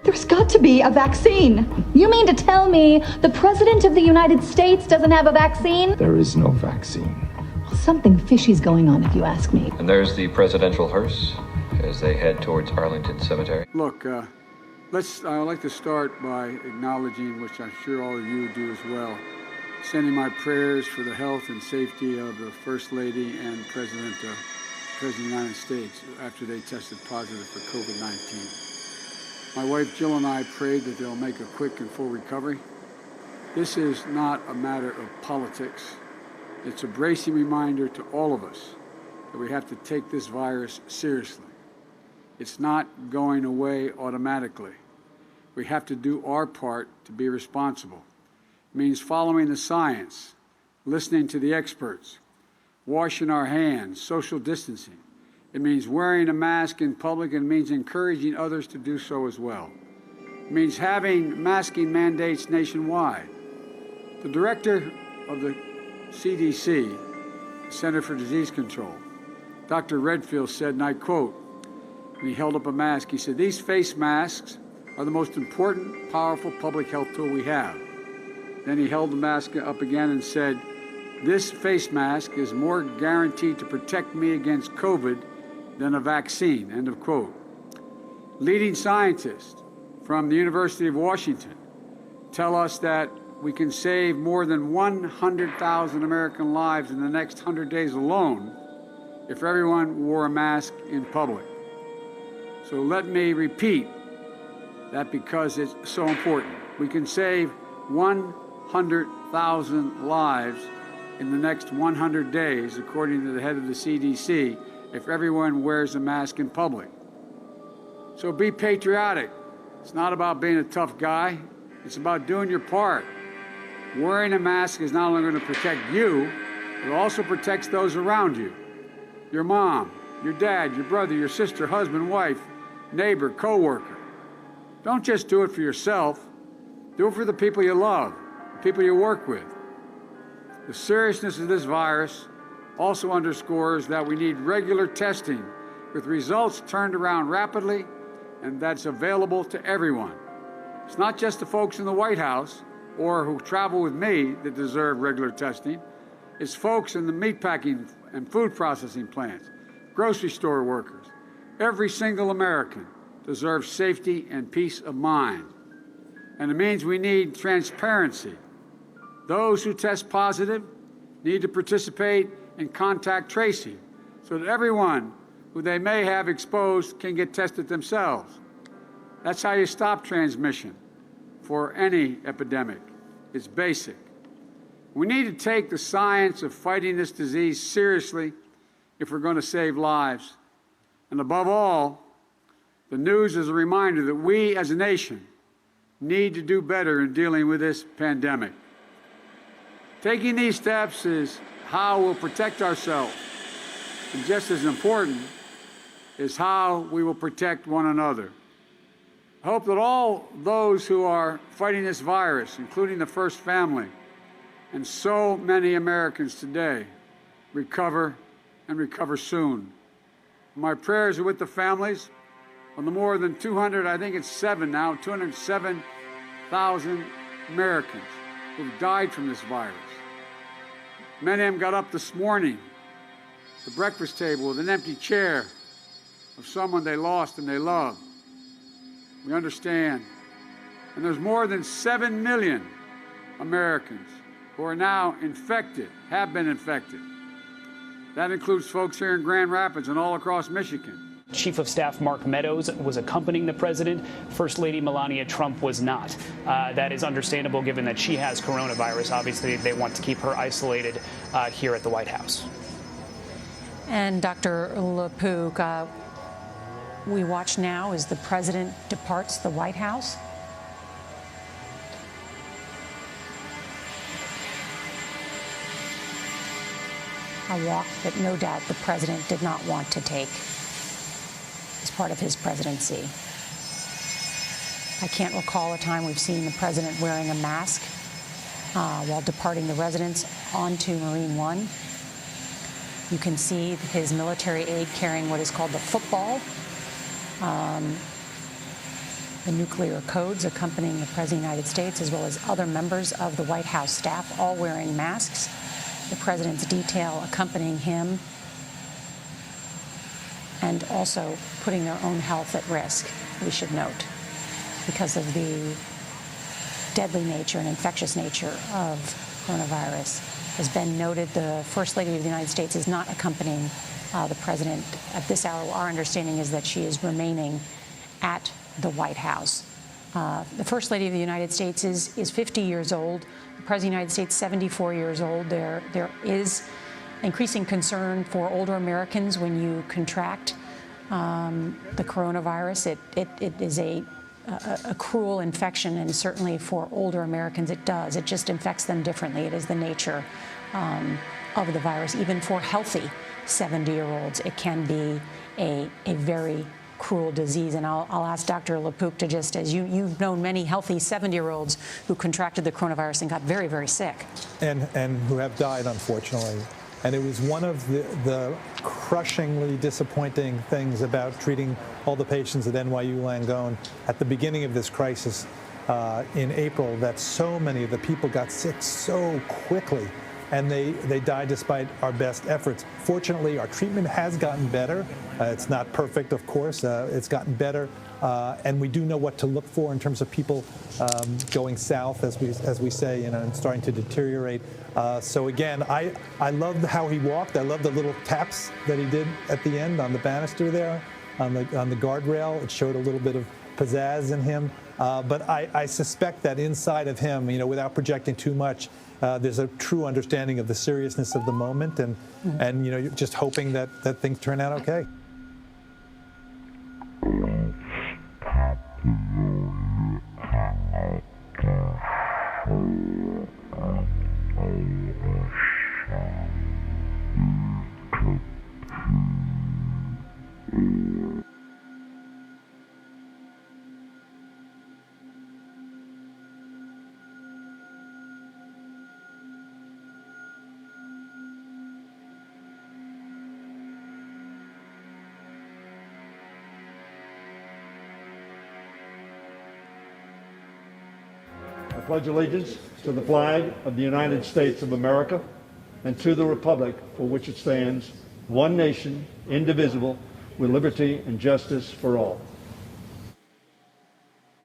There's got to be a vaccine. You mean to tell me the President of the United States doesn't have a vaccine? There is no vaccine. Well, something fishy's going on, if you ask me. And there's the presidential hearse as they head towards Arlington Cemetery. Look, I'd like to start by acknowledging, which I'm sure all of you do as well, sending my prayers for the health and safety of the First Lady and President of the United States after they tested positive for COVID-19. My wife Jill and I prayed that they'll make a quick and full recovery. This is not a matter of politics. It's a bracing reminder to all of us that we have to take this virus seriously. It's not going away automatically. We have to do our part to be responsible. It means following the science, listening to the experts, washing our hands, social distancing. It means wearing a mask in public, and it means encouraging others to do so as well. It means having masking mandates nationwide. The director of the CDC, Center for Disease Control, Dr. Redfield said, and I quote, and he held up a mask, he said, "These face masks are the most important, powerful public health tool we have." Then he held the mask up again and said, "This face mask is more guaranteed to protect me against COVID than a vaccine," end of quote. Leading scientists from the University of Washington tell us that we can save more than 100,000 American lives in the next 100 days alone if everyone wore a mask in public. So let me repeat that because it's so important. We can save 100,000 lives in the next 100 days, according to the head of the CDC, if everyone wears a mask in public. So be patriotic. It's not about being a tough guy. It's about doing your part. Wearing a mask is not only going to protect you, it also protects those around you. Your mom, your dad, your brother, your sister, husband, wife, neighbor, coworker. Don't just do it for yourself. Do it for the people you love, the people you work with. The seriousness of this virus also underscores that we need regular testing with results turned around rapidly and that's available to everyone. It's not just the folks in the White House or who travel with me that deserve regular testing. It's folks in the meatpacking and food processing plants, grocery store workers. Every single American deserves safety and peace of mind. And it means we need transparency. Those who test positive need to participate in contact tracing so that everyone who they may have exposed can get tested themselves. That's how you stop transmission for any epidemic. It's basic. We need to take the science of fighting this disease seriously if we're going to save lives. And above all, the news is a reminder that we as a nation need to do better in dealing with this pandemic. Taking these steps is how we'll protect ourselves. And just as important is how we will protect one another. I hope that all those who are fighting this virus, including the First Family, and so many Americans today, recover and recover soon. My prayers are with the families of the more than 207,000 Americans who've died from this virus. Many of them got up this morning, the breakfast table with an empty chair of someone they lost and they loved. We understand. And there's more than 7 million Americans who are now infected, have been infected. That includes folks here in Grand Rapids and all across Michigan. Chief of Staff Mark Meadows was accompanying the president. First Lady Melania Trump was not. That is understandable given that she has coronavirus. Obviously, they want to keep her isolated here at the White House. And Dr. LaPook, we watch now as the president departs the White House. A walk that no doubt the president did not want to take as part of his presidency. I can't recall a time we've seen the president wearing a mask while departing the residence onto Marine One. You can see his military aide carrying what is called the football. the nuclear codes accompanying the President of the United States, as well as other members of the White House staff, all wearing masks. The President's detail accompanying him, and also putting their own health at risk, we should note, because of the deadly nature and infectious nature of coronavirus. As Ben noted, the First Lady of the United States is not accompanying the President at this hour. Our understanding is that she is remaining at the White House. The First Lady of the United States is 50 years old. The President of the United States, 74 years old. There is increasing concern for older Americans when you contract the coronavirus. It is a cruel infection, and certainly for older Americans it does. It just infects them differently. It is the nature of the virus. Even for healthy 70-year-olds, it can be a very cruel disease. And I'll ask Dr. LaPook to just, as you've known many healthy 70-year-olds who contracted the coronavirus and got very, very sick. And who have died, unfortunately. And it was one of the crushingly disappointing things about treating all the patients at NYU Langone at the beginning of this crisis in April, that so many of the people got sick so quickly, and they died despite our best efforts. Fortunately, our treatment has gotten better. It's not perfect, of course. It's gotten better. And we do know what to look for in terms of people going south, as we say, and starting to deteriorate. So again, I loved how he walked. I loved the little taps that he did at the end on the banister there, on the guardrail. It showed a little bit of pizzazz in him. But I suspect that inside of him, without projecting too much, there's a true understanding of the seriousness of the moment, and you're just hoping that things turn out okay. I pledge allegiance to the flag of the United States of America and to the republic for which it stands, one nation, indivisible, with liberty and justice for all.